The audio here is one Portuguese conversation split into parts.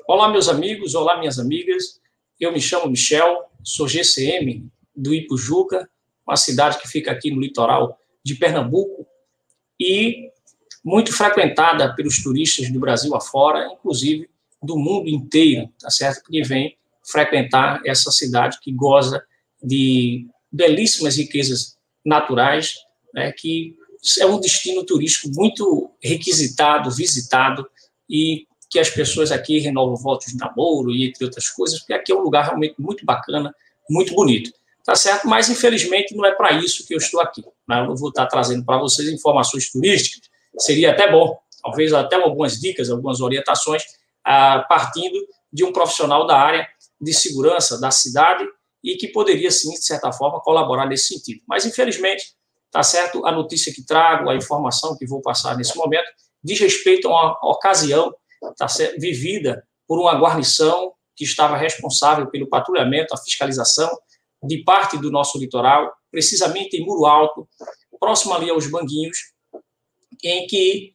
Olá, meus amigos, olá, minhas amigas. Eu me chamo Michel, sou GCM do Ipujuca, uma cidade que fica aqui no litoral de Pernambuco e muito frequentada pelos turistas do Brasil afora, inclusive do mundo inteiro, tá certo? Que vem frequentar essa cidade que goza de belíssimas riquezas naturais, né, que é um destino turístico muito requisitado, visitado, e que as pessoas aqui renovam votos de namoro e entre outras coisas, porque aqui é um lugar realmente muito bacana, muito bonito. Tá certo? Mas, infelizmente, não é para isso que eu estou aqui. Né? Eu não vou estar trazendo para vocês informações turísticas. Seria até bom, talvez até algumas dicas, algumas orientações, partindo de um profissional da área de segurança da cidade e que poderia, sim, de certa forma, colaborar nesse sentido. Mas, infelizmente, tá certo? A notícia que trago, a informação que vou passar nesse momento, diz respeito a uma ocasião, tá certo, vivida por uma guarnição que estava responsável pelo patrulhamento, a fiscalização de parte do nosso litoral, precisamente em Muro Alto, próximo ali aos Banguinhos, em que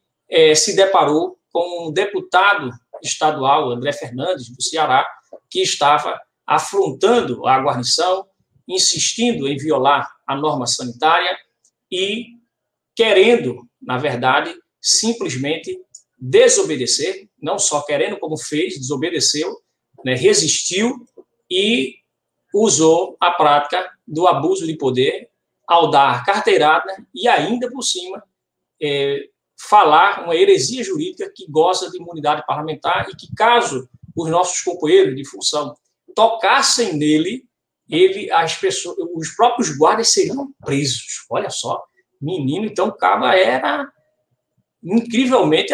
se deparou com um deputado estadual, André Fernandes, do Ceará, que estava afrontando a guarnição, insistindo em violar a norma sanitária e querendo, na verdade, simplesmente desobedecer, não só querendo como fez, desobedeceu, né, resistiu e usou a prática do abuso de poder ao dar carteirada e ainda por cima falar uma heresia jurídica que goza de imunidade parlamentar e que, caso os nossos companheiros de função tocassem nele, os próprios guardas seriam presos. Olha só, menino, então o cara era, incrivelmente,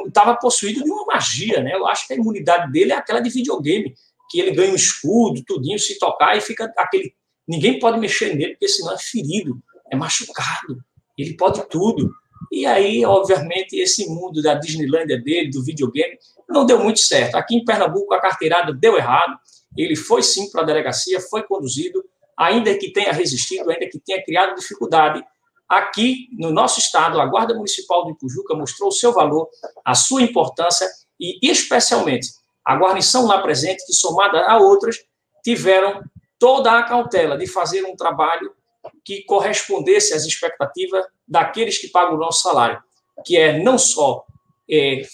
estava possuído de uma magia, né? Eu acho que a imunidade dele é aquela de videogame, que ele ganha um escudo, tudinho, se tocar e fica aquele... Ninguém pode mexer nele, porque senão é ferido, é machucado, ele pode tudo. E aí, obviamente, esse mundo da Disneylândia dele, do videogame, não deu muito certo. Aqui em Pernambuco, a carteirada deu errado, ele foi sim para a delegacia, foi conduzido, ainda que tenha resistido, ainda que tenha criado dificuldade. Aqui, no nosso estado, a Guarda Municipal do Ipujuca mostrou o seu valor, a sua importância e, especialmente, a guarnição lá presente, que, somada a outras, tiveram toda a cautela de fazer um trabalho que correspondesse às expectativas daqueles que pagam o nosso salário, que é não só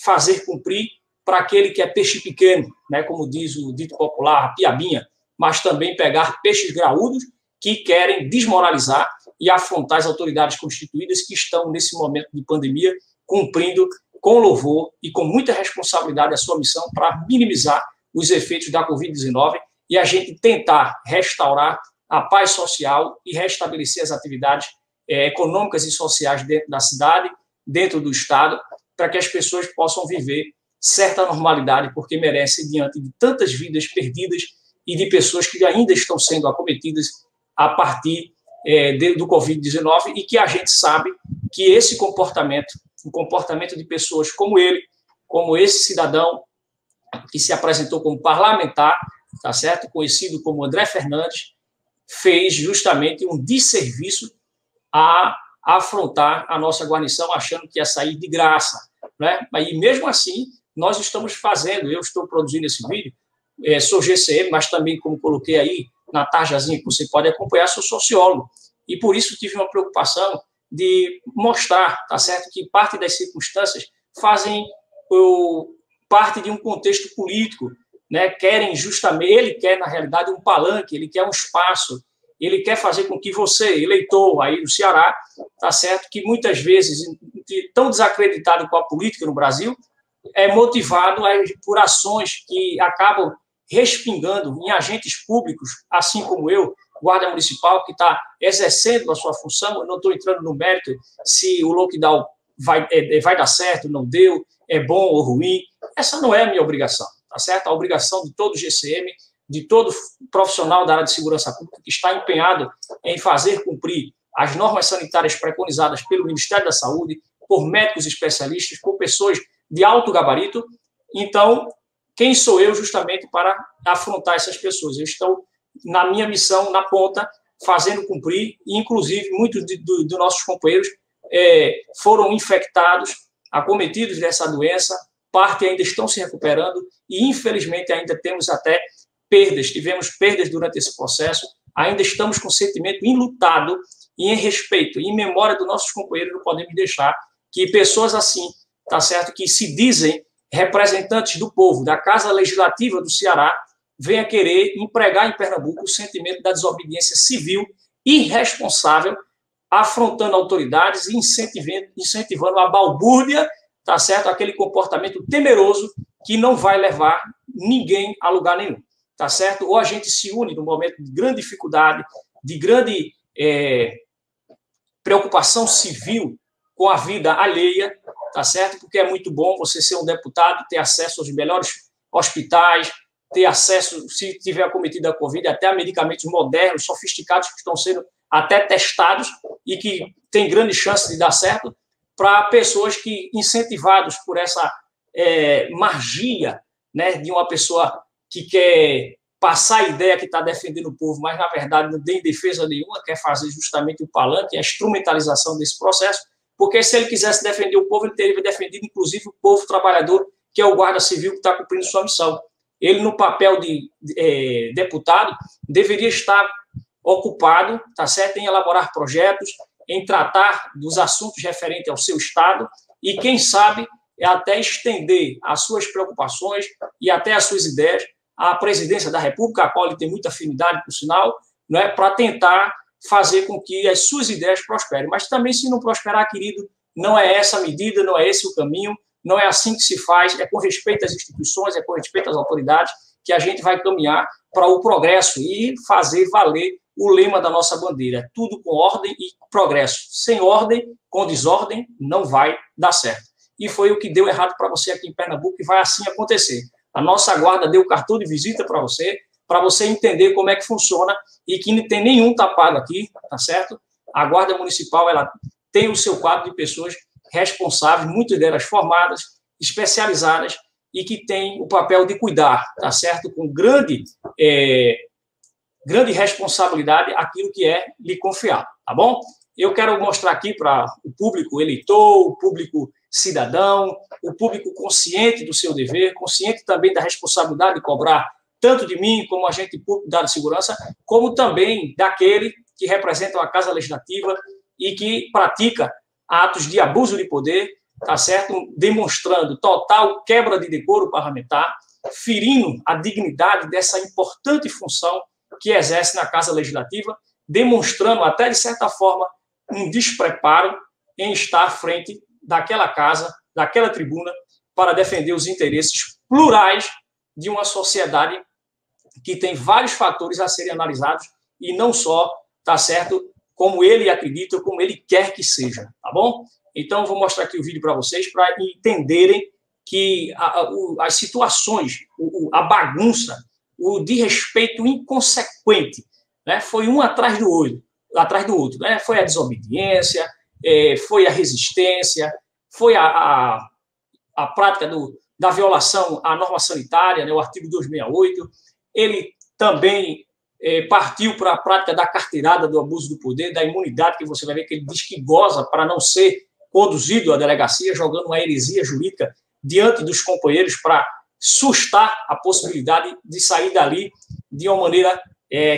fazer cumprir para aquele que é peixe pequeno, né, como diz o dito popular, a piabinha, mas também pegar peixes graúdos que querem desmoralizar e afrontar as autoridades constituídas que estão, nesse momento de pandemia, cumprindo com louvor e com muita responsabilidade a sua missão para minimizar os efeitos da Covid-19 e a gente tentar restaurar a paz social e restabelecer as atividades econômicas e sociais dentro da cidade, dentro do Estado, para que as pessoas possam viver certa normalidade, porque merecem, diante de tantas vidas perdidas e de pessoas que ainda estão sendo acometidas a partir do Covid-19 e que a gente sabe que esse comportamento, o comportamento de pessoas como ele, como esse cidadão que se apresentou como parlamentar, tá certo? Conhecido como André Fernandes, fez justamente um desserviço a afrontar a nossa guarnição, achando que ia sair de graça, né? E mesmo assim, nós estamos fazendo, eu estou produzindo esse vídeo, sou GCM, mas também, como coloquei aí na tarjazinha que você pode acompanhar, sou sociólogo, e por isso tive uma preocupação de mostrar, tá certo, que parte das circunstâncias fazem parte de um contexto político, né? Querem justamente, ele quer, na realidade, um palanque, ele quer um espaço, ele quer fazer com que você, eleitor aí do Ceará, tá certo, que muitas vezes, tão desacreditado com a política no Brasil, é motivado por ações que acabam respingando em agentes públicos, assim como eu, Guarda Municipal, que está exercendo a sua função. Eu não estou entrando no mérito se o lockdown vai dar certo, não deu, é bom ou ruim. Essa não é a minha obrigação, tá certo? A obrigação de todo GCM, de todo profissional da área de segurança pública que está empenhado em fazer cumprir as normas sanitárias preconizadas pelo Ministério da Saúde, por médicos especialistas, por pessoas de alto gabarito. Então, quem sou eu justamente para afrontar essas pessoas? Eu estou na minha missão, na ponta, fazendo cumprir, e inclusive muitos dos nossos companheiros foram infectados, acometidos dessa doença, parte ainda estão se recuperando e, infelizmente, ainda temos até perdas. Tivemos perdas durante esse processo, ainda estamos com o sentimento enlutado e em respeito, em memória dos nossos companheiros, não podemos deixar que pessoas assim, tá certo, que se dizem representantes do povo, da Casa Legislativa do Ceará, venha querer empregar em Pernambuco o sentimento da desobediência civil irresponsável, afrontando autoridades e incentivando a balbúrdia, tá certo, aquele comportamento temeroso que não vai levar ninguém a lugar nenhum, tá certo? Ou a gente se une num momento de grande dificuldade, de grande preocupação civil com a vida alheia, tá certo? Porque é muito bom você ser um deputado, ter acesso aos melhores hospitais, ter acesso, se tiver acometido a Covid, até a medicamentos modernos, sofisticados, que estão sendo até testados e que tem grande chance de dar certo, para pessoas que, incentivados por essa magia, né, de uma pessoa que quer passar a ideia que está defendendo o povo, mas, na verdade, não tem defesa nenhuma, quer fazer justamente o palanque, a instrumentalização desse processo, porque se ele quisesse defender o povo, ele teria defendido, inclusive, o povo trabalhador, que é o guarda civil que está cumprindo sua missão. Ele, no papel de deputado, deveria estar ocupado, tá certo, em elaborar projetos, em tratar dos assuntos referentes ao seu Estado e, quem sabe, até estender as suas preocupações e até as suas ideias à presidência da República, a qual ele tem muita afinidade, por sinal, né, para tentar fazer com que as suas ideias prosperem. Mas também, se não prosperar, querido, não é essa a medida, não é esse o caminho, não é assim que se faz, é com respeito às instituições, é com respeito às autoridades que a gente vai caminhar para o progresso e fazer valer o lema da nossa bandeira, tudo com ordem e progresso. Sem ordem, com desordem, não vai dar certo. E foi o que deu errado para você aqui em Pernambuco e vai assim acontecer. A nossa guarda deu cartão de visita para você entender como é que funciona e que não tem nenhum tapado aqui, tá certo? A Guarda Municipal, ela tem o seu quadro de pessoas responsáveis, muitas delas formadas, especializadas e que tem o papel de cuidar, tá certo? Com grande responsabilidade aquilo que é lhe confiado, tá bom? Eu quero mostrar aqui para o público eleitor, o público cidadão, o público consciente do seu dever, consciente também da responsabilidade de cobrar tanto de mim como agente público da segurança, como também daquele que representa a Casa Legislativa e que pratica atos de abuso de poder, tá certo? Demonstrando total quebra de decoro parlamentar, ferindo a dignidade dessa importante função que exerce na Casa Legislativa, demonstrando até, de certa forma, um despreparo em estar à frente daquela casa, daquela tribuna, para defender os interesses plurais de uma sociedade que tem vários fatores a serem analisados e não só, tá certo, como ele acredita, como ele quer que seja, tá bom? Então, vou mostrar aqui o vídeo para vocês, para entenderem que as situações, a bagunça, o desrespeito inconsequente, né, foi um atrás do outro, né? Foi a desobediência, foi a resistência, foi a prática da violação à norma sanitária, né, o artigo 268. Ele também partiu para a prática da carteirada, do abuso do poder, da imunidade, que você vai ver que ele diz que goza para não ser conduzido à delegacia, jogando uma heresia jurídica diante dos companheiros para sustar a possibilidade de sair dali de uma maneira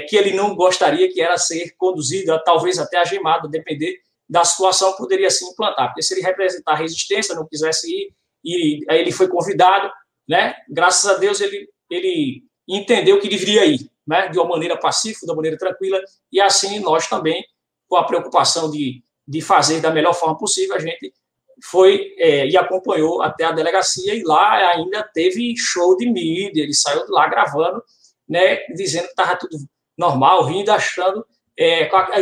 que ele não gostaria, que era ser conduzido, talvez até algemado, depender da situação, poderia se implantar. Porque se ele representar resistência, não quisesse ir, e aí ele foi convidado, né? Graças a Deus ele entendeu que deveria ir, né? De uma maneira pacífica, de uma maneira tranquila, e assim nós também, com a preocupação de fazer da melhor forma possível, a gente foi e acompanhou até a delegacia, e lá ainda teve show de mídia, ele saiu de lá gravando, né, dizendo que estava tudo normal, rindo, achando,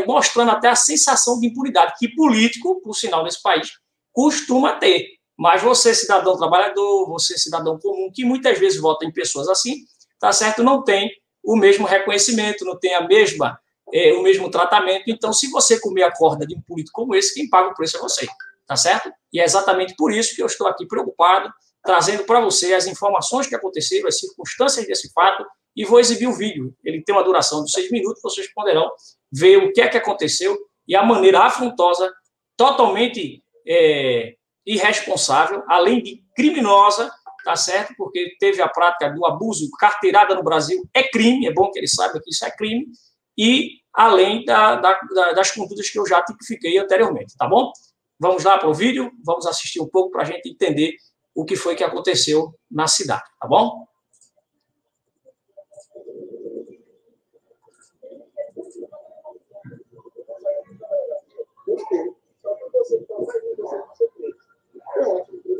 mostrando até a sensação de impunidade que político, por sinal, nesse país, costuma ter. Mas você, cidadão trabalhador, você, cidadão comum, que muitas vezes vota em pessoas assim, tá certo, não tem o mesmo reconhecimento, não tem o mesmo tratamento. Então, se você comer a corda de um político como esse, quem paga o preço é você, tá certo? E é exatamente por isso que eu estou aqui preocupado, trazendo para você as informações que aconteceram, as circunstâncias desse fato, e vou exibir o vídeo. Ele tem uma duração de 6 minutos, vocês poderão ver o que é que aconteceu e a maneira afrontosa, totalmente irresponsável, além de criminosa, tá certo? Porque teve a prática do abuso, carteirada no Brasil é crime, é bom que ele saiba que isso é crime, e além das condutas que eu já tipifiquei anteriormente, tá bom? Vamos lá para o vídeo, vamos assistir um pouco para a gente entender o que foi que aconteceu na cidade, tá bom?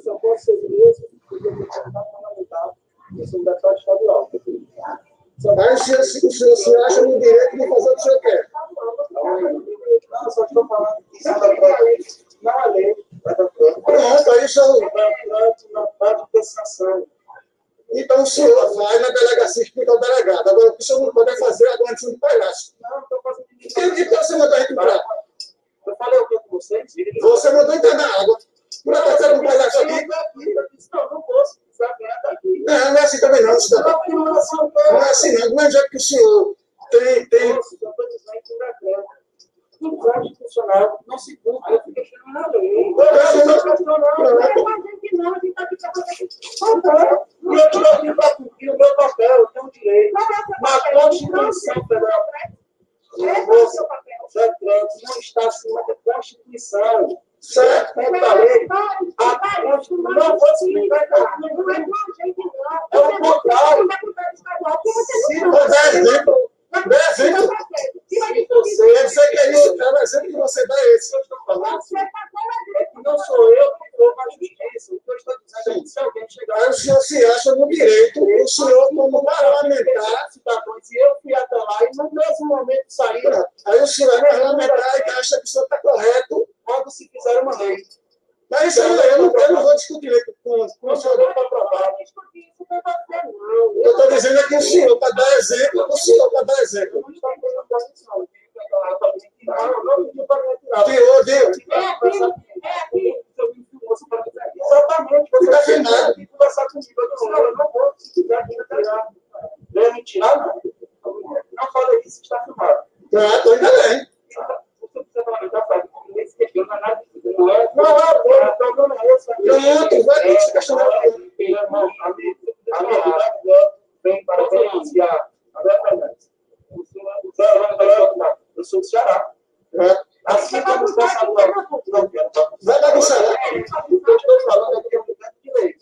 Só pode ser preso porque ele está fundamental no deputado estadual. Mas o senhor se acha no direito de fazer o que o senhor quer? Não, só estou falando que não é lei. Pronto, aí só na parte de prestação. Então o senhor vai na delegacia explicar ao delegado. Agora, o que o senhor não pode fazer é a guarnição de palhaço. Não, estou fazendo isso. Que você mandou a gente entrar? Eu falei o que com vocês? Você mandou entrar na água. Por acaso você não faz isso aqui? Não posso. Não é assim também não, cidadão. Não é assim não. Do mesmo jeito que o senhor tem... O constitucional não se cumpre. Eu fico questionando a lei. E eu estou aqui para cumprir o meu papel, eu tenho direito. Mas a Constituição Federal não está acima da Constituição. Certo? Eu falei, a Constituição não vou explicar. É o contrário. Se você exemplo, eu sei que é isso, é o exemplo que você dá esse. Eu estou falando é que não sou eu que vou na justiça. O que eu estou dizendo é que se alguém chegar... Aí o senhor se acha no direito, o senhor como parlamentar, cidadãos, e eu fui até lá e no mesmo momento saí. Aí o senhor é parlamentar e acha que o senhor está correto quando se fizer uma lei. Mas isso eu não vou discutir com o senhor para provar. Eu estou dizendo aqui o senhor, para dar exemplo, o senhor para dar exemplo. Deu. Exatamente. Você está filmado. Conversar comigo. Eu não vou, se quiser tirar. Não me tirar, não. Não fala isso, está filmado. Ah, estou ainda bem. Você precisa falar, ninguém se questiona nada. Não é, o problema é esse. Pronto, vai ter que se questionar. Vem para denunciar. Eu sou do Ceará. Assim como o passador. Vai bagunçar. Eu estou falando aqui de lei.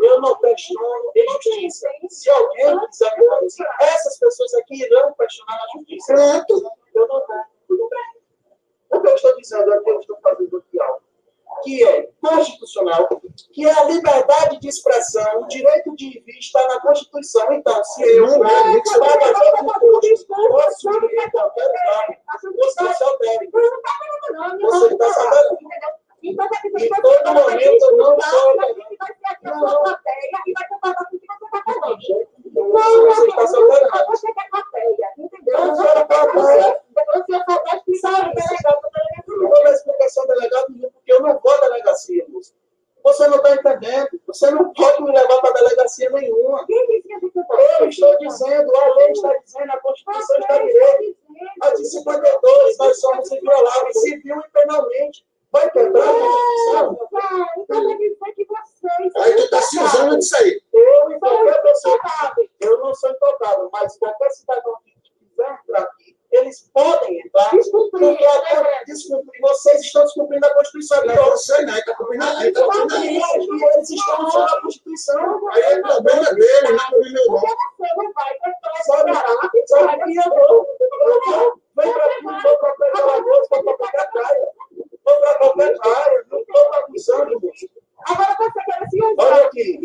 Eu não questiono em justiça. Se alguém quiser me fazer, essas pessoas aqui irão questionar na justiça. Pronto. Eu não vou. Tudo bem. O que eu estou dizendo aqui, eu estou fazendo aqui algo que é constitucional, que é a liberdade de expressão, o direito de vir está na Constituição. Então, se eu não posso ir em qualquer lugar, você se altere. Você está sabendo? Em todo momento, eu não estou você está se alterando. Eu não quero falar. Eu vou dar explicação ao delegado, porque eu não vou à delegacia, moço. Você não está entendendo. Você não pode me levar para delegacia nenhuma. Eu estou dizendo, a lei está dizendo, a Constituição está dizendo. A de 52, nós somos invioláveis, civil e penalmente. Vai quebrar a Constituição? Aí tu está se usando disso aí. Eu e qualquer pessoa. Eu não sou intocável, mas qualquer cidadão que quiser entrar aqui, eles podem entrar. Descumprir. Vocês estão descumprindo a Constituição. Não, você não, está cumprindo a lei. Eles estão usando a Constituição. Aí é problema dele, não é problema meu, não. Sabe que eu vou? Vem para qualquer lagoa, para qualquer praia. Vou para qualquer praia, não estou bagunçando. Agora você quer se usar. Olha aqui,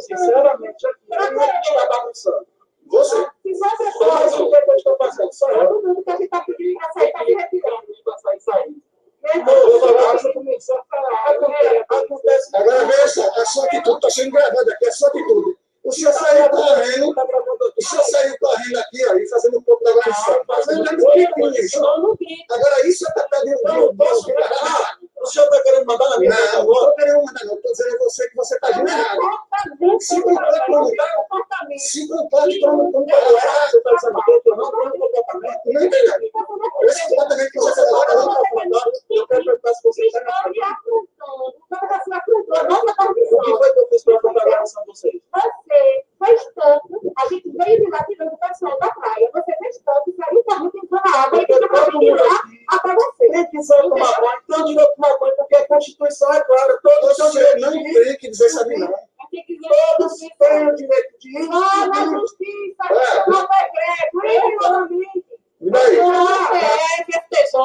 sinceramente, aqui está bagunçando. Você? Mas o que eu estou fazendo? Só eu. Todo mundo que está pedindo para sair, está se retirando. Para sair. Acontece. Agora veja, a sua atitude está sendo gravada aqui, a sua atitude. O senhor saiu correndo, aqui, ó, e fazendo um pouco da guarnição. Agora isso é tratar de o senhor está querendo mandar na minha? Não, não estou querendo mandar, não. Estou dizendo a você que você está agindo errado. Se comporte como errado. Você está dizendo que eu não tenho comportamento? Não entendi. Esse comportamento que você está falando, eu quero perguntar se você está na frente. O que foi situação de vocês? Você fez tanto, a gente veio de lá tirando o pessoal da praia, você fez tanto, saiu para muito entrou na água, e fica para lá até você. Quem quiser tomar banho, tem o direito de tomar banho, porque a Constituição é clara, todos têm o direito não de ir. tem que dizer isso ali, não. Todos têm o direito de ir. Na justiça, no decreto, rigorosamente. E daí? Não é FTJ,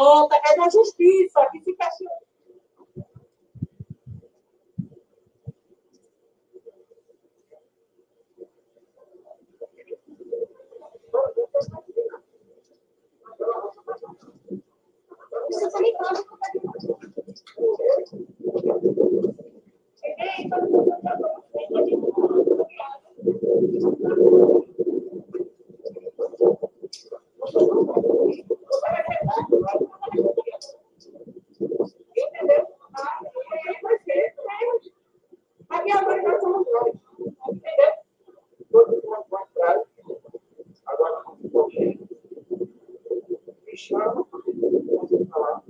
é da justiça, que se questiona. Aqui agora nós somos nós, entendeu? Todos nós vamos para agora um pouquinho. Me chama, vamos falar.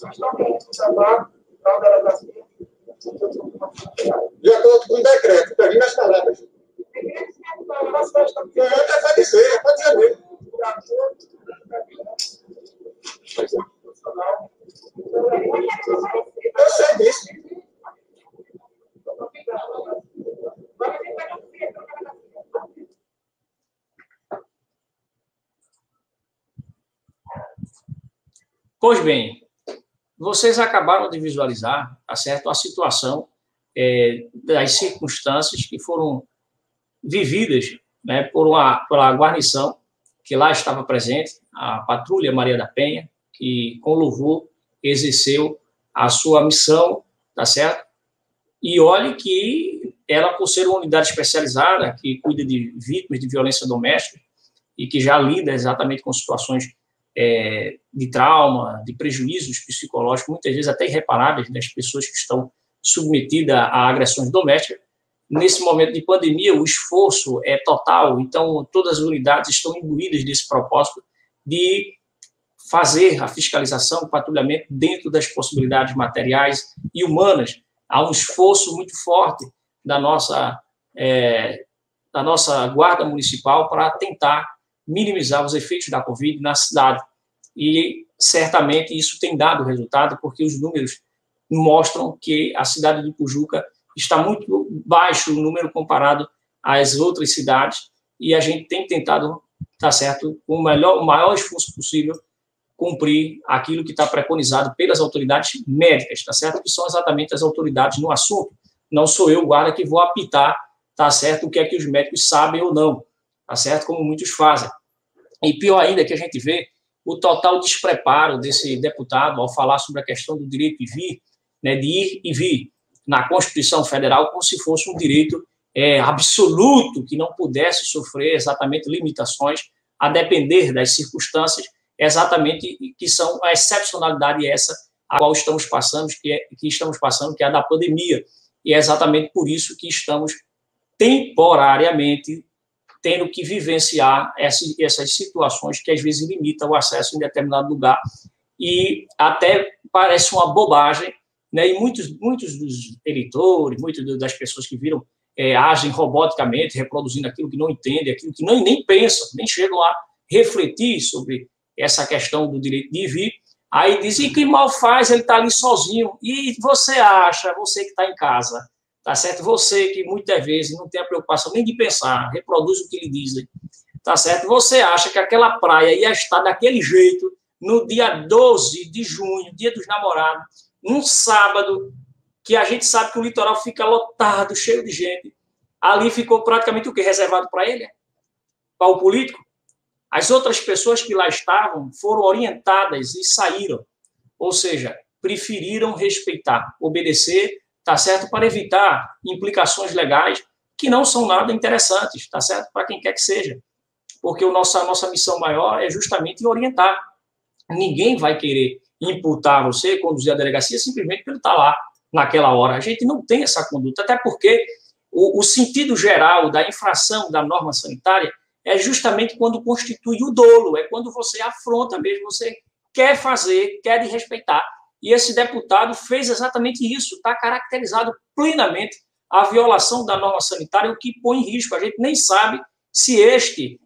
Nós estamos querendo chamar para a delegacia. Já estou com um decreto, peguei nas palavras. Pode dizer mesmo. Eu sei disso. Pois bem, vocês acabaram de visualizar, tá certo, a situação das circunstâncias que foram vividas, né, pela guarnição que lá estava presente, a Patrulha Maria da Penha, que com louvor exerceu a sua missão, tá certo? E olhe que ela, por ser uma unidade especializada que cuida de vítimas de violência doméstica e que já lida exatamente com situações de trauma, de prejuízos psicológicos, muitas vezes até irreparáveis das pessoas que estão submetidas a agressões domésticas. Nesse momento de pandemia, o esforço é total, então todas as unidades estão imbuídas desse propósito de fazer a fiscalização, o patrulhamento dentro das possibilidades materiais e humanas. Há um esforço muito forte da nossa guarda municipal para tentar minimizar os efeitos da Covid na cidade. E certamente isso tem dado resultado, porque os números mostram que a cidade de Ipujuca está muito baixo o número comparado às outras cidades, e a gente tem tentado, tá certo, com o maior esforço possível, cumprir aquilo que está preconizado pelas autoridades médicas, tá certo? Que são exatamente as autoridades no assunto. Não sou eu, guarda, que vou apitar, tá certo, o que é que os médicos sabem ou não, tá certo? Como muitos fazem. E pior ainda que a gente vê o total despreparo desse deputado ao falar sobre a questão do direito de vir, né, de ir e vir na Constituição Federal, como se fosse um direito absoluto, que não pudesse sofrer exatamente limitações a depender das circunstâncias, exatamente que são a excepcionalidade essa a qual estamos passando, que é a da pandemia. E é exatamente por isso que estamos temporariamente tendo que vivenciar essas situações que às vezes limitam o acesso em determinado lugar. E até parece uma bobagem, né? E muitos dos eleitores, muitas das pessoas que viram agem roboticamente, reproduzindo aquilo que não entendem, aquilo que nem pensam, nem chegam a refletir sobre essa questão do direito de vir. Aí dizem que mal faz, ele está ali sozinho. E você acha, você que está em casa, tá certo? Você que muitas vezes não tem a preocupação nem de pensar, reproduz o que lhe dizem, tá certo? Você acha que aquela praia ia estar daquele jeito no dia 12 de junho, dia dos namorados, um sábado, que a gente sabe que o litoral fica lotado, cheio de gente. Ali ficou praticamente o quê? Reservado para ele? Para o político? As outras pessoas que lá estavam foram orientadas e saíram. Ou seja, preferiram respeitar, obedecer, tá certo? Para evitar implicações legais que não são nada interessantes, tá certo? Para quem quer que seja. Porque a nossa missão maior é justamente orientar. Ninguém vai querer imputar você, conduzir a delegacia, simplesmente porque ele está lá naquela hora. A gente não tem essa conduta, até porque o sentido geral da infração da norma sanitária é justamente quando constitui o dolo, é quando você afronta mesmo, você quer fazer, quer desrespeitar. e esse deputado fez exatamente isso, está caracterizado plenamente a violação da norma sanitária, o que põe em risco. A gente nem sabe se este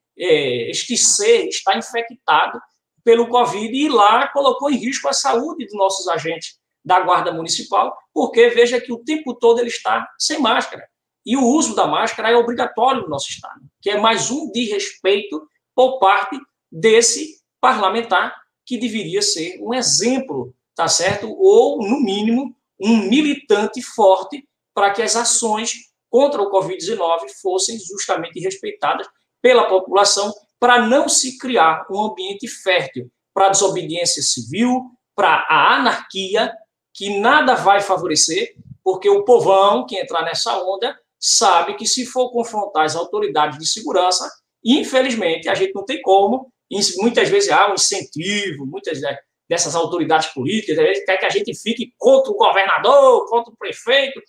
ser está infectado pelo Covid e lá colocou em risco a saúde dos nossos agentes da Guarda Municipal, porque veja que o tempo todo ele está sem máscara. E o uso da máscara é obrigatório no nosso Estado, que é mais um desrespeito por parte desse parlamentar que deveria ser um exemplo, tá certo? Ou, no mínimo, um militante forte para que as ações contra o Covid-19 fossem justamente respeitadas pela população, para não se criar um ambiente fértil para a desobediência civil, para a anarquia, que nada vai favorecer, porque o povão que entrar nessa onda sabe que se for confrontar as autoridades de segurança, infelizmente, a gente não tem como, muitas vezes há um incentivo, muitas dessas autoridades políticas, quer que a gente fique contra o governador, contra o prefeito.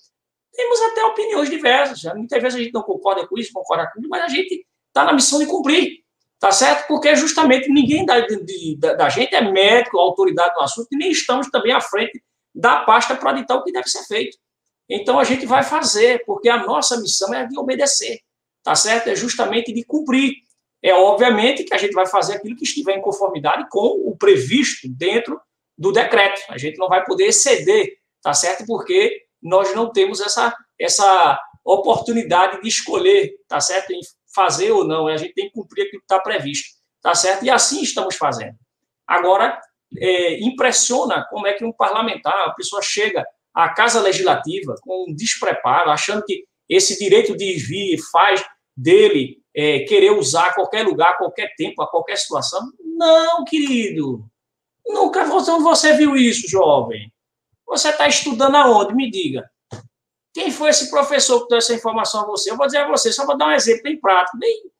Temos até opiniões diversas, muitas vezes a gente não concorda com isso, concorda com isso, mas a gente está na missão de cumprir, tá certo? Porque justamente ninguém da gente é médico, autoridade no assunto, e nem estamos também à frente da pasta para ditar o que deve ser feito. Então, a gente vai fazer, porque a nossa missão é de obedecer, tá certo? É justamente de cumprir. É obviamente que a gente vai fazer aquilo que estiver em conformidade com o previsto dentro do decreto. A gente não vai poder exceder, tá certo? Porque nós não temos essa oportunidade de escolher, tá certo? Em fazer ou não. A gente tem que cumprir aquilo que está previsto, tá certo? E assim estamos fazendo. Agora, impressiona como é que um parlamentar, a pessoa chega à Casa Legislativa com um despreparo, achando que esse direito de vir faz dele querer usar a qualquer lugar, a qualquer tempo, a qualquer situação. Não, querido. Nunca você viu isso, jovem. Você está estudando aonde? Me diga. Quem foi esse professor que deu essa informação a você? Eu vou dizer a você, só vou dar um exemplo bem prático, bem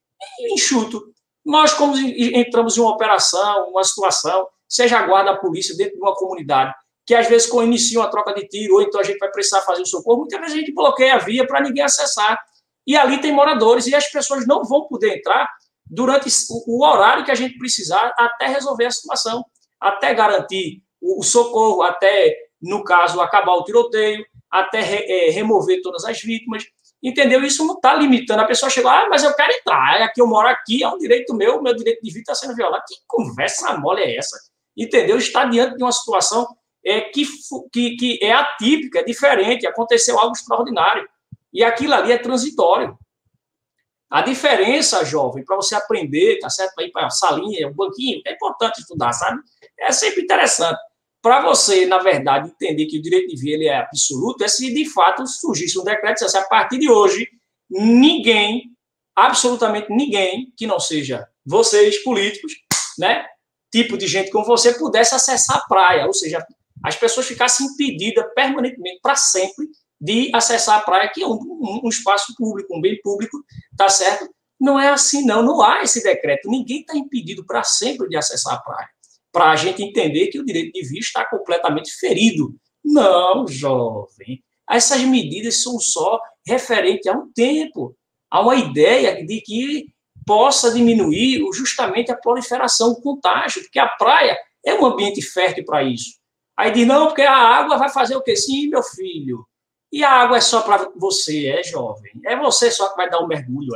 enxuto. Nós, como entramos em uma operação, uma situação, seja a guarda, a polícia, dentro de uma comunidade, que às vezes inicia uma troca de tiro, ou então a gente vai precisar fazer o socorro, muitas vezes a gente bloqueia a via para ninguém acessar. E ali tem moradores, e as pessoas não vão poder entrar durante o horário que a gente precisar até resolver a situação, até garantir o socorro, até, no caso, acabar o tiroteio, até remover todas as vítimas, entendeu? Isso não está limitando. A pessoa chegou, mas eu quero entrar, aqui eu moro aqui, é um direito meu direito de vida está sendo violado. Que conversa mole é essa? Entendeu? Está diante de uma situação que é atípica, é diferente, aconteceu algo extraordinário. E aquilo ali é transitório. A diferença, jovem, para você aprender, tá certo? Para ir para a salinha, um banquinho, é importante estudar, sabe? É sempre interessante. Para você, na verdade, entender que o direito de vir ele é absoluto, é se de fato surgisse um decreto, se a partir de hoje, ninguém, absolutamente ninguém, que não seja vocês, políticos, né? Tipo de gente como você, pudesse acessar a praia, ou seja, as pessoas ficassem impedidas permanentemente, para sempre, de acessar a praia, que é um espaço público, um bem público, tá certo? Não é assim, não há esse decreto, ninguém está impedido para sempre de acessar a praia, para a gente entender que o direito de vir está completamente ferido. Não, jovem, essas medidas são só referentes a um tempo, a uma ideia de que possa diminuir justamente a proliferação, o contágio, porque a praia é um ambiente fértil para isso. Aí diz, não, porque a água vai fazer o quê? Sim, meu filho. E a água é só para você, jovem. É você só que vai dar um mergulho,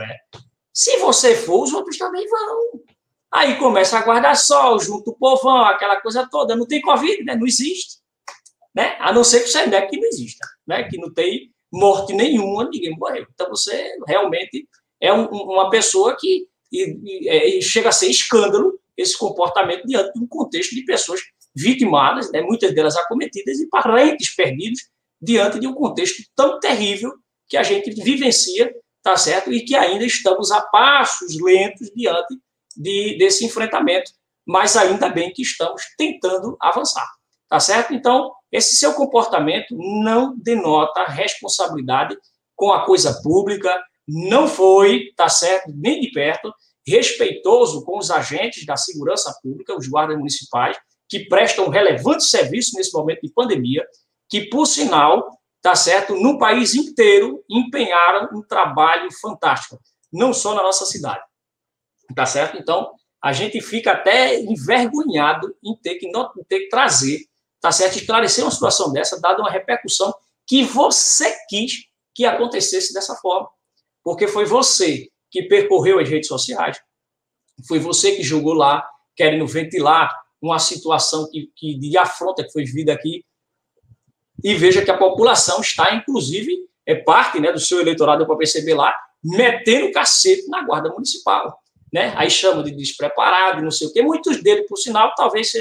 Se você for, os outros também vão. Aí começa a guardar sol, junto o povão, aquela coisa toda. Não tem Covid, né? Não existe. Né? A não ser que você negue que não exista. Né? Que não tem morte nenhuma, ninguém morreu. Então você realmente é uma pessoa que chega a ser escândalo esse comportamento diante de um contexto de pessoas vitimadas, né? Muitas delas acometidas e parentes perdidos, diante de um contexto tão terrível que a gente vivencia, tá certo? E que ainda estamos a passos lentos diante desse enfrentamento, mas ainda bem que estamos tentando avançar, tá certo? Então, esse seu comportamento não denota responsabilidade com a coisa pública, não foi, tá certo, nem de perto, respeitoso com os agentes da segurança pública, os guardas municipais, que prestam um relevante serviço nesse momento de pandemia, que, por sinal, tá certo, no país inteiro, empenharam um trabalho fantástico, não só na nossa cidade, tá certo? Então, a gente fica até envergonhado em ter que trazer tá certo? Esclarecer uma situação dessa, dada uma repercussão que você quis que acontecesse dessa forma. Porque foi você que percorreu as redes sociais, foi você que jogou lá, querendo ventilar uma situação de afronta que foi vivida aqui. E veja que a população está, inclusive, parte, né, do seu eleitorado, para perceber lá, metendo cacete na guarda municipal. Né? Aí chama de despreparado, não sei o quê. Muitos deles, por sinal, talvez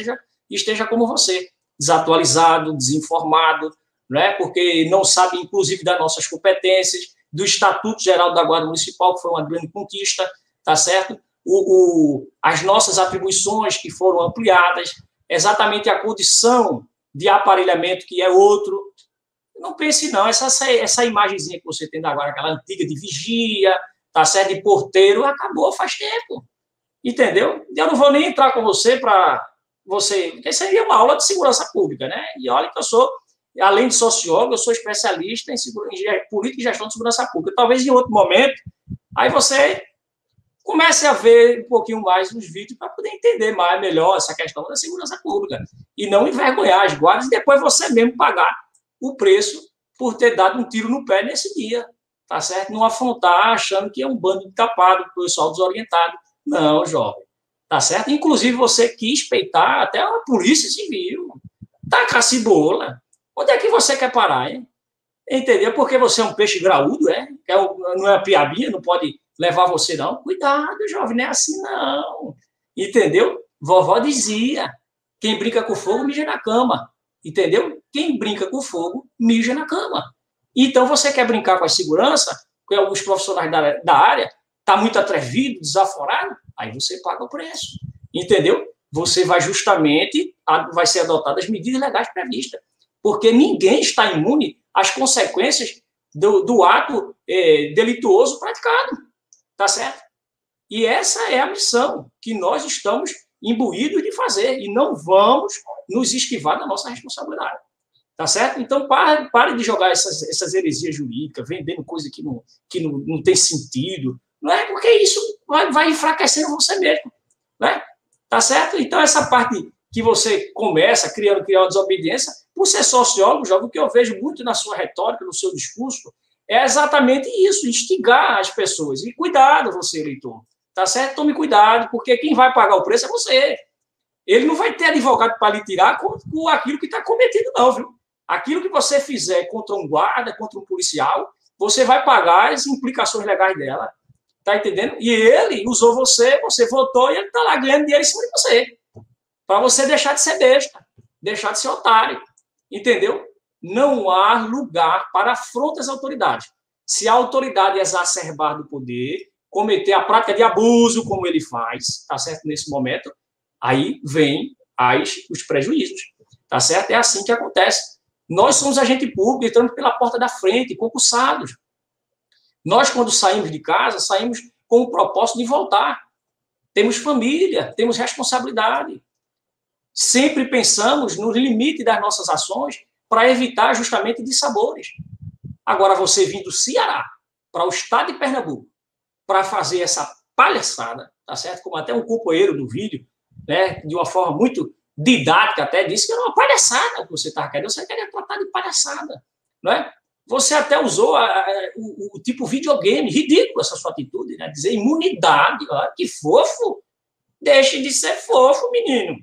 esteja como você, desatualizado, desinformado, né? Porque não sabe, inclusive, das nossas competências, do Estatuto Geral da Guarda Municipal, que foi uma grande conquista, tá certo? As nossas atribuições que foram ampliadas, exatamente a condição de aparelhamento que é outro. Não pense, não, essa imagenzinha que você tem agora, aquela antiga de vigia, tá certo, de porteiro, acabou faz tempo, entendeu? Eu não vou nem entrar com você para você, porque seria uma aula de segurança pública, né? E olha que eu sou, além de sociólogo, eu sou especialista em política e gestão de segurança pública. Talvez em outro momento, aí você comece a ver um pouquinho mais os vídeos para poder entender melhor essa questão da segurança pública e não envergonhar as guardas e depois você mesmo pagar o preço por ter dado um tiro no pé nesse dia, tá certo? Não afrontar achando que é um bando de tapado, pessoal desorientado. Não, jovem, tá certo? Inclusive você quis peitar até a polícia civil, tacar cebola. Onde é que você quer parar, hein? Entendeu? Porque você é um peixe graúdo, não é uma piabinha, não pode levar você, não. Cuidado, jovem, não é assim, não. Entendeu? Vovó dizia, quem brinca com fogo, mija na cama. Entendeu? Quem brinca com fogo, mija na cama. Então, você quer brincar com a segurança, com alguns profissionais da área, está muito atrevido, desaforado, aí você paga o preço. Entendeu? Você vai ser adotadas as medidas legais previstas. Porque ninguém está imune às consequências do ato delituoso praticado. Tá certo? E essa é a missão que nós estamos imbuídos de fazer e não vamos nos esquivar da nossa responsabilidade. Tá certo? Então, pare de jogar essas heresias jurídicas, vendendo coisa que não tem sentido, não é? Porque isso vai enfraquecendo você mesmo. Né? Tá certo? Então, essa parte que você começa criar uma desobediência, por ser sociólogo, já o que eu vejo muito na sua retórica, no seu discurso, é exatamente isso, instigar as pessoas. E cuidado, você, eleitor. Tá certo? Tome cuidado, porque quem vai pagar o preço é você. Ele não vai ter advogado para lhe tirar com aquilo que está cometido, não, viu? Aquilo que você fizer contra um guarda, contra um policial, você vai pagar as implicações legais dela. Tá entendendo? E ele usou você votou e ele está lá ganhando dinheiro em cima de você. Para você deixar de ser besta, deixar de ser otário. Entendeu? Não há lugar para afronta às autoridades. Se a autoridade exacerbar do poder, cometer a prática de abuso, como ele faz, tá certo? Nesse momento, aí vem os prejuízos. Tá certo? É assim que acontece. Nós somos agente público, entramos pela porta da frente, concursados. Nós, quando saímos de casa, saímos com o propósito de voltar. Temos família, temos responsabilidade. Sempre pensamos no limite das nossas ações para evitar justamente dissabores. Agora, você vindo do Ceará para o estado de Pernambuco para fazer essa palhaçada, tá certo? Como até um companheiro do vídeo, né, de uma forma muito didática até disse que era uma palhaçada que você estava querendo, você queria tratar de palhaçada, não é? Você até usou o tipo videogame, ridículo essa sua atitude, né? Dizer imunidade, ó, que fofo, deixe de ser fofo, menino.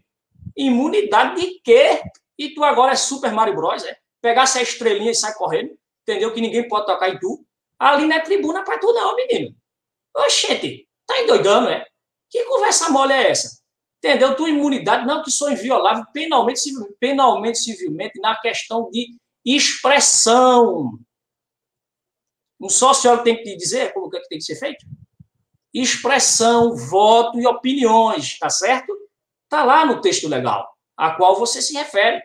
Imunidade de quê? E tu agora é Super Mario Bros, é? Pegasse a estrelinha e sai correndo, entendeu? Que ninguém pode tocar em tu. Ali não é tribuna pra tu não, menino. Oxente, tá endoidando, é? Que conversa mole é essa? Entendeu? Tua imunidade, não que sou inviolável penalmente, civilmente, na questão de expressão. Um sociólogo tem que te dizer como é que tem que ser feito? Expressão, voto e opiniões, tá certo? Tá lá no texto legal, a qual você se refere.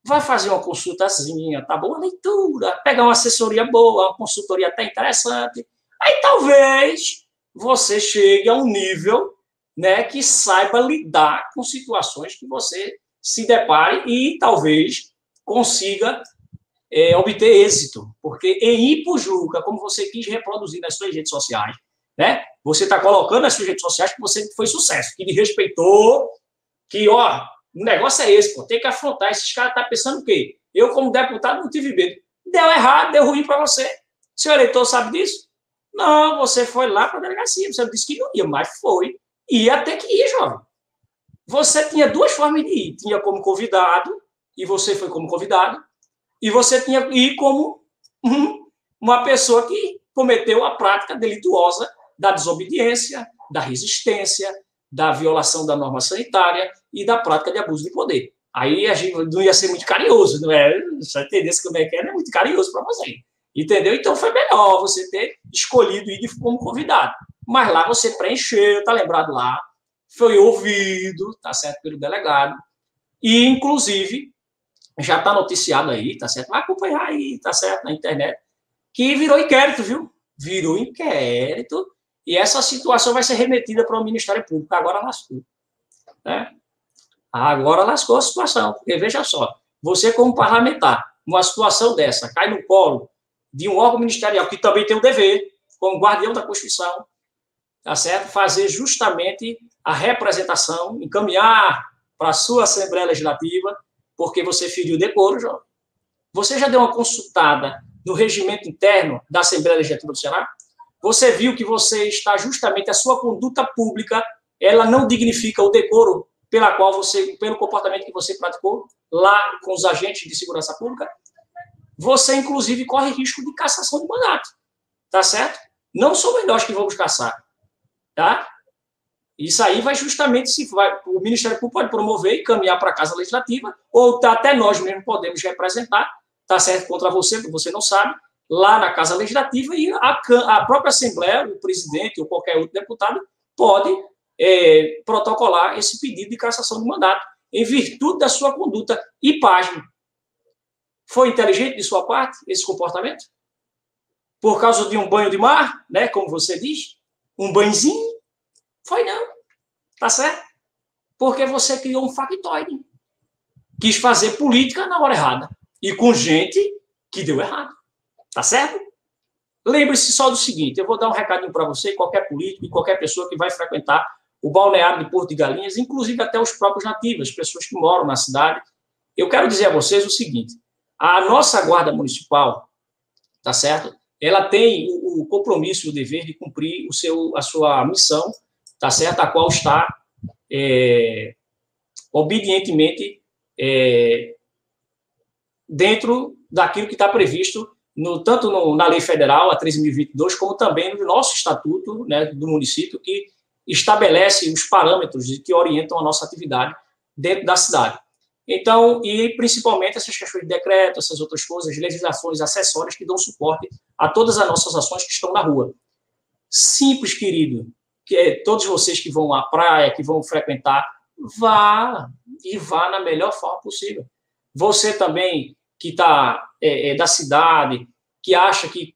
Vai fazer uma consultazinha, tá bom? Uma leitura, pegar uma assessoria boa, uma consultoria até interessante. Aí talvez você chegue a um nível, né, que saiba lidar com situações que você se depare e talvez consiga obter êxito. Porque em Ipujuca, como você quis reproduzir nas suas redes sociais, né, você está colocando nas suas redes sociais que você foi sucesso, que lhe respeitou, que, ó, O negócio é esse, pô. Tem que afrontar. Esses caras estão pensando o quê? Eu, como deputado, não tive medo. Deu errado, deu ruim para você. Seu eleitor sabe disso? Não, você foi lá para a delegacia. Você disse que não ia, mas foi. Ia ter que ir, jovem. Você tinha duas formas de ir. Tinha como convidado, e você foi como convidado, e você tinha que ir como uma pessoa que cometeu a prática delituosa da desobediência, da resistência, da violação da norma sanitária e da prática de abuso de poder. Aí a gente não ia ser muito carinhoso, não é? Você entendeu como é que é? Não é muito carinhoso para você. Entendeu? Então foi melhor você ter escolhido ir como convidado. Mas lá você preencheu, tá lembrado lá, foi ouvido, tá certo, pelo delegado, e inclusive já tá noticiado aí, tá certo? Vai acompanhar aí, tá certo, na internet, que virou inquérito, viu? Virou inquérito, e essa situação vai ser remetida para o Ministério Público. Agora lascou, né? Agora lascou a situação, porque veja só, você como parlamentar, uma situação dessa, cai no colo de um órgão ministerial que também tem o dever, como guardião da Constituição, tá certo? Fazer justamente a representação, encaminhar para a sua Assembleia Legislativa, porque você feriu o decoro, jovem. Você já deu uma consultada no regimento interno da Assembleia Legislativa do Ceará? Você viu que você está justamente, a sua conduta pública, ela não dignifica o decoro pelo comportamento que você praticou lá com os agentes de segurança pública? Você, inclusive, corre risco de cassação de mandato, tá certo? Não somos nós que vamos caçar, tá? Isso aí vai justamente, o Ministério Público pode promover e caminhar para a Casa Legislativa, ou até nós mesmos podemos representar, tá certo, contra você, porque você não sabe, lá na Casa Legislativa, e a própria Assembleia, o presidente ou qualquer outro deputado pode protocolar esse pedido de cassação de mandato, em virtude da sua conduta. E página. Foi inteligente de sua parte esse comportamento? Por causa de um banho de mar, né, como você diz? Um banhozinho? Foi não. Tá certo? Porque você criou um factoide. Quis fazer política na hora errada. E com gente que deu errado. Tá certo? Lembre-se só do seguinte, eu vou dar um recadinho para você, qualquer político e qualquer pessoa que vai frequentar o balneário de Porto de Galinhas, inclusive até os próprios nativos, pessoas que moram na cidade. Eu quero dizer a vocês o seguinte, a nossa Guarda Municipal, tá certo? Ela tem o compromisso e o dever de cumprir a sua missão, tá certo? A qual está obedientemente dentro daquilo que está previsto tanto na Lei Federal, a 13.022, como também no nosso estatuto, né, do município, que estabelece os parâmetros que orientam a nossa atividade dentro da cidade. Então, e principalmente essas questões de decreto, essas outras coisas, legislações acessórias que dão suporte a todas as nossas ações que estão na rua. Simples, querido, todos vocês que vão à praia, que vão frequentar, vá na melhor forma possível. Você também que está da cidade, que acha que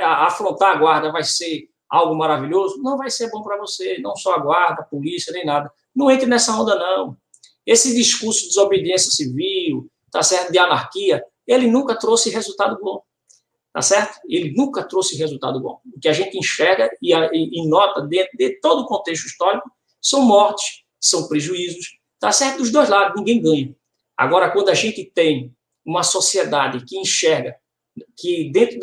afrontar a guarda vai ser algo maravilhoso, não vai ser bom para você, não só a guarda, a polícia, nem nada. Não entre nessa onda, não. Esse discurso de desobediência civil, tá certo, de anarquia, ele nunca trouxe resultado bom, tá certo? Ele nunca trouxe resultado bom. O que a gente enxerga e nota dentro de todo o contexto histórico são mortes, são prejuízos, tá certo? Dos dois lados, ninguém ganha. Agora, quando a gente tem uma sociedade que enxerga que dentro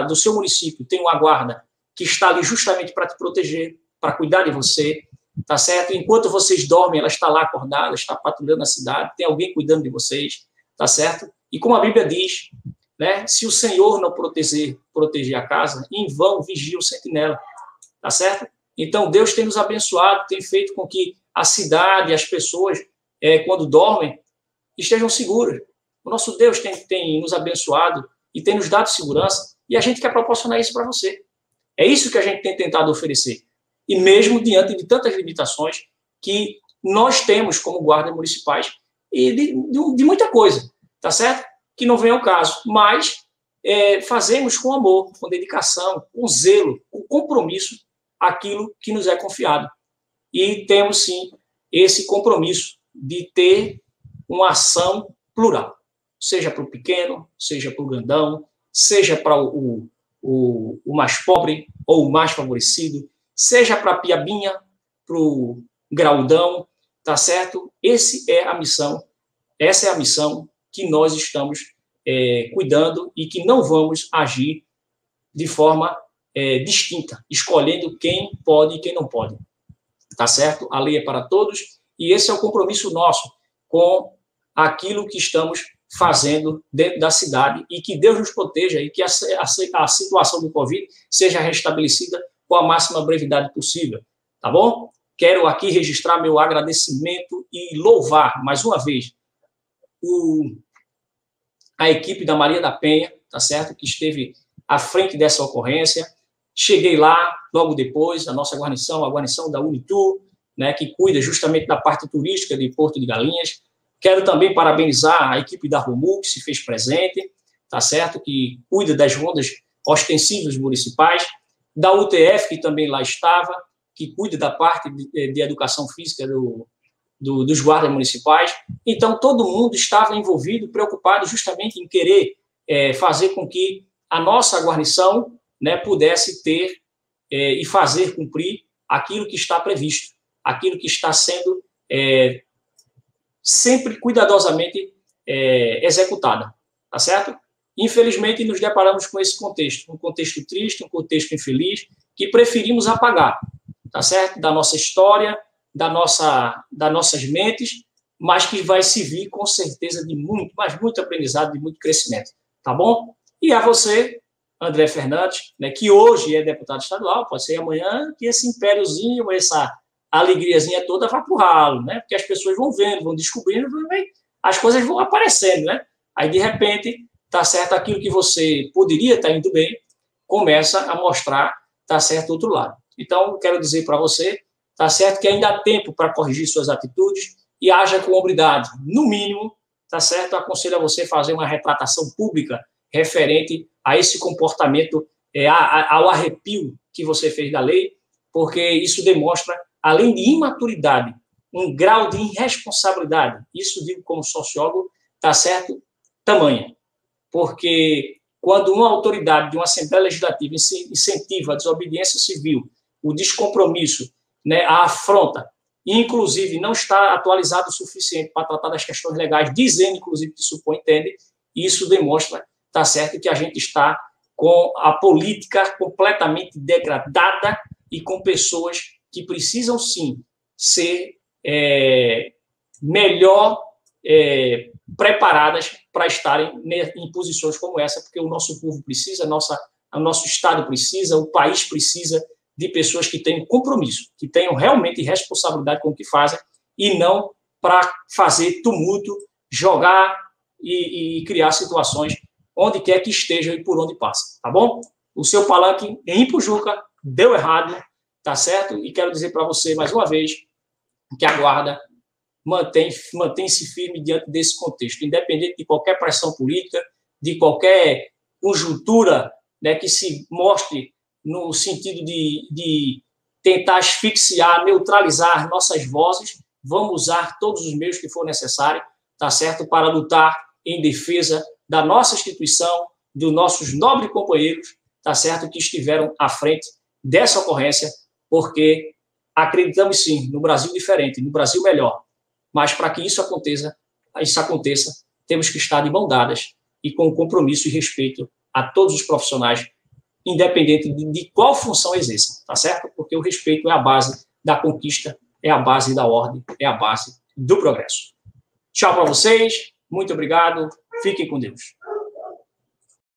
do seu município tem uma guarda que está ali justamente para te proteger, para cuidar de você, tá certo? Enquanto vocês dormem, ela está lá acordada, está patrulhando a cidade, tem alguém cuidando de vocês, tá certo? E como a Bíblia diz, né? Se o Senhor não proteger a casa, em vão vigia o sentinela, tá certo? Então, Deus tem nos abençoado, tem feito com que a cidade, as pessoas, quando dormem, estejam seguras. O nosso Deus tem nos abençoado e tem nos dado segurança, e a gente quer proporcionar isso para você. É isso que a gente tem tentado oferecer. E mesmo diante de tantas limitações que nós temos como guardas municipais e de muita coisa, tá certo? Que não vem ao caso, mas fazemos com amor, com dedicação, com zelo, com compromisso aquilo que nos é confiado. E temos, sim, esse compromisso de ter uma ação plural, seja para o pequeno, seja para o grandão, seja para o mais pobre ou o mais favorecido, seja para a piabinha, para o graudão, tá certo? Essa é a missão que nós estamos cuidando e que não vamos agir de forma distinta, escolhendo quem pode e quem não pode, tá certo? A lei é para todos e esse é o compromisso nosso com aquilo que estamos fazendo dentro da cidade e que Deus nos proteja e que a situação do Covid seja restabelecida com a máxima brevidade possível, tá bom? Quero aqui registrar meu agradecimento e louvar, mais uma vez, a equipe da Maria da Penha, tá certo? Que esteve à frente dessa ocorrência. Cheguei lá, logo depois, a nossa guarnição, a guarnição da Unitur, né, que cuida justamente da parte turística de Porto de Galinhas. Quero também parabenizar a equipe da Romu, que se fez presente, tá certo? Que cuida das rondas ostensivas municipais, da UTF, que também lá estava, que cuida da parte de educação física dos guardas municipais. Então, todo mundo estava envolvido, preocupado justamente em querer fazer com que a nossa guarnição, né, pudesse ter e fazer cumprir aquilo que está previsto, aquilo que está sendo sempre cuidadosamente executada, tá certo? Infelizmente, nos deparamos com esse contexto, um contexto triste, um contexto infeliz, que preferimos apagar, tá certo? Da nossa história, das nossas mentes, mas que vai servir com certeza de muito, mas muito aprendizado, de muito crescimento, tá bom? E a você, André Fernandes, né, que hoje é deputado estadual, pode ser amanhã que esse impériozinho, essa alegriazinha toda vai pro ralo, né? Porque as pessoas vão vendo, vão descobrindo, as coisas vão aparecendo, né? Aí, de repente, tá certo, aquilo que você poderia estar indo bem, começa a mostrar, tá certo, outro lado. Então, quero dizer para você, tá certo, que ainda há tempo para corrigir suas atitudes e haja com hombridade. No mínimo, tá certo, aconselho a você fazer uma retratação pública referente a esse comportamento, ao arrepio que você fez da lei, porque isso demonstra, além de imaturidade, um grau de irresponsabilidade. Isso digo como sociólogo, tá certo, tamanha. Porque quando uma autoridade de uma Assembleia Legislativa incentiva a desobediência civil, o descompromisso, né, a afronta, inclusive não está atualizado o suficiente para tratar das questões legais, dizendo, inclusive, que supõe entende, isso demonstra, tá certo, que a gente está com a política completamente degradada e com pessoas que precisam, sim, ser melhor preparadas para estarem em posições como essa, porque o nosso povo precisa, o nosso Estado precisa, o país precisa de pessoas que tenham compromisso, que tenham realmente responsabilidade com o que fazem e não para fazer tumulto, jogar e criar situações onde quer que esteja e por onde passa, tá bom? O seu palanque em Ipujuca deu errado, tá certo? E quero dizer para você, mais uma vez, que a Guarda mantém-se firme diante desse contexto, independente de qualquer pressão política, de qualquer conjuntura, né, que se mostre no sentido de tentar asfixiar, neutralizar nossas vozes, vamos usar todos os meios que for necessário, tá certo, para lutar em defesa da nossa instituição, dos nossos nobres companheiros, tá certo, que estiveram à frente dessa ocorrência, porque acreditamos sim no Brasil diferente, no Brasil melhor, mas para que isso aconteça, temos que estar de mãos dadas e com compromisso e respeito a todos os profissionais, independente de qual função exerçam, tá certo? Porque o respeito é a base da conquista, é a base da ordem, é a base do progresso. Tchau para vocês, muito obrigado, fiquem com Deus.